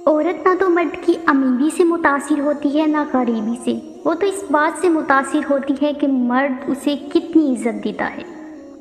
عورت نہ تو مرد کی امیری سے متاثر ہوتی ہے نہ غریبی سے، وہ تو اس بات سے متاثر ہوتی ہے کہ مرد اسے کتنی عزت دیتا ہے۔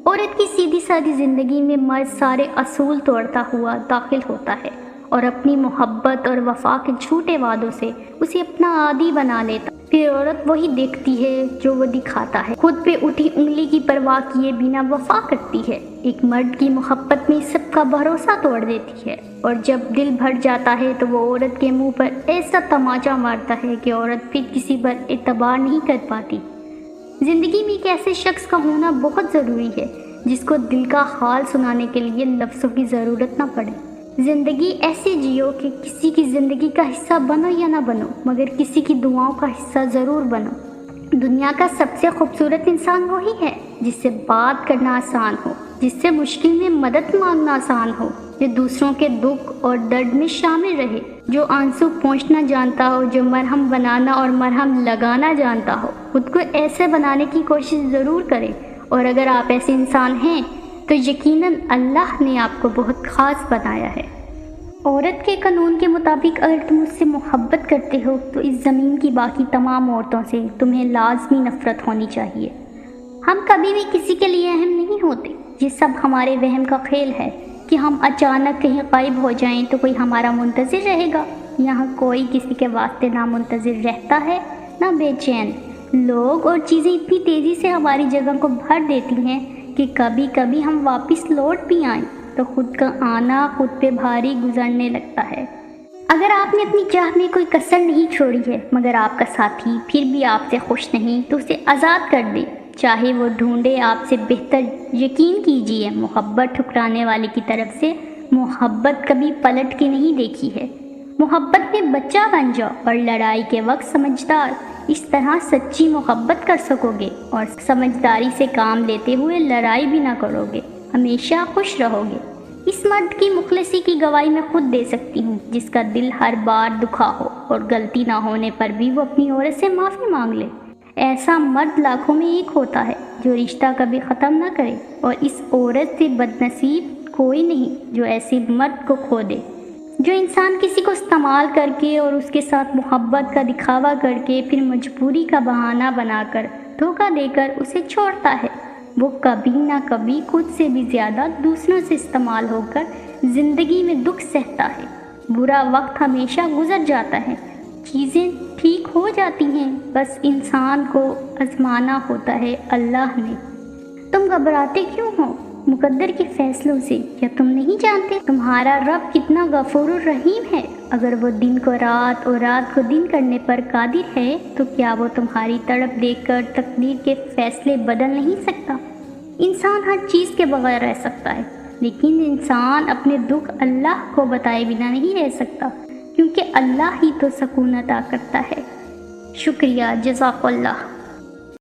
عورت کی سیدھی سادی زندگی میں مرد سارے اصول توڑتا ہوا داخل ہوتا ہے اور اپنی محبت اور وفا کے جھوٹے وعدوں سے اسے اپنا عادی بنا لیتا۔ پھر عورت وہی دیکھتی ہے جو وہ دکھاتا ہے، خود پہ اٹھی انگلی کی پرواہ کیے بنا وفا کرتی ہے، ایک مرد کی محبت میں سب کا بھروسہ توڑ دیتی ہے، اور جب دل بھر جاتا ہے تو وہ عورت کے منہ پر ایسا تماچا مارتا ہے کہ عورت پھر کسی پر اعتبار نہیں کر پاتی۔ زندگی میں ایک ایسے شخص کا ہونا بہت ضروری ہے جس کو دل کا حال سنانے کے لیے لفظوں کی ضرورت نہ پڑے۔ زندگی ایسے جیو کہ کسی کی زندگی کا حصہ بنو یا نہ بنو، مگر کسی کی دعاؤں کا حصہ ضرور بنو۔ دنیا کا سب سے خوبصورت انسان وہی ہے جس سے بات کرنا آسان ہو، جس سے مشکل میں مدد مانگنا آسان ہو، جو دوسروں کے دکھ اور درد میں شامل رہے، جو آنسو پونچھنا جانتا ہو، جو مرہم بنانا اور مرہم لگانا جانتا ہو۔ خود کو ایسے بنانے کی کوشش ضرور کرے، اور اگر آپ ایسے انسان ہیں تو یقیناً اللہ نے آپ کو بہت خاص بنایا ہے۔ عورت کے قانون کے مطابق اگر تم اس سے محبت کرتے ہو تو اس زمین کی باقی تمام عورتوں سے تمہیں لازمی نفرت ہونی چاہیے۔ ہم کبھی بھی کسی کے لیے اہم نہیں ہوتے، یہ سب ہمارے وہم کا کھیل ہے کہ ہم اچانک کہیں غائب ہو جائیں تو کوئی ہمارا منتظر رہے گا۔ یہاں کوئی کسی کے واسطے نہ منتظر رہتا ہے نہ بے چین۔ لوگ اور چیزیں اتنی تیزی سے ہماری جگہ کو بھر دیتی ہیں کہ کبھی کبھی ہم واپس لوٹ بھی آئیں تو خود کا آنا خود پہ بھاری گزرنے لگتا ہے۔ اگر آپ نے اپنی چاہ میں کوئی کسر نہیں چھوڑی ہے مگر آپ کا ساتھی پھر بھی آپ سے خوش نہیں تو اسے آزاد کر دیں، چاہے وہ ڈھونڈے آپ سے بہتر۔ یقین کیجئے، محبت ٹھکرانے والے کی طرف سے محبت کبھی پلٹ کے نہیں دیکھی ہے۔ محبت میں بچہ بن جاؤ اور لڑائی کے وقت سمجھدار، اس طرح سچی محبت کر سکو گے اور سمجھداری سے کام لیتے ہوئے لڑائی بھی نہ کرو گے، ہمیشہ خوش رہو گے۔ اس مرد کی مخلصی کی گواہی میں خود دے سکتی ہوں جس کا دل ہر بار دکھا ہو اور غلطی نہ ہونے پر بھی وہ اپنی عورت سے معافی مانگ لے۔ ایسا مرد لاکھوں میں ایک ہوتا ہے جو رشتہ کبھی ختم نہ کرے، اور اس عورت سے بد نصیب کوئی نہیں جو ایسے مرد کو کھو دے۔ جو انسان کسی کو استعمال کر کے اور اس کے ساتھ محبت کا دکھاوا کر کے پھر مجبوری کا بہانہ بنا کر دھوکہ دے کر اسے چھوڑتا ہے، وہ کبھی نہ کبھی خود سے بھی زیادہ دوسروں سے استعمال ہو کر زندگی میں دکھ سہتا ہے۔ برا وقت ہمیشہ گزر جاتا ہے، چیزیں ٹھیک ہو جاتی ہیں، بس انسان کو آزمانا ہوتا ہے اللہ نے۔ تم گھبراتے کیوں ہو مقدر کے فیصلوں سے؟ کیا تم نہیں جانتے تمہارا رب کتنا غفور الرحیم ہے؟ اگر وہ دن کو رات اور رات کو دن کرنے پر قادر ہے تو کیا وہ تمہاری تڑپ دیکھ کر تقدیر کے فیصلے بدل نہیں سکتا؟ انسان ہر چیز کے بغیر رہ سکتا ہے، لیکن انسان اپنے دکھ اللہ کو بتائے بنا نہیں رہ سکتا، کیونکہ اللہ ہی تو سکون عطا کرتا ہے۔ شکریہ، جزاک اللہ۔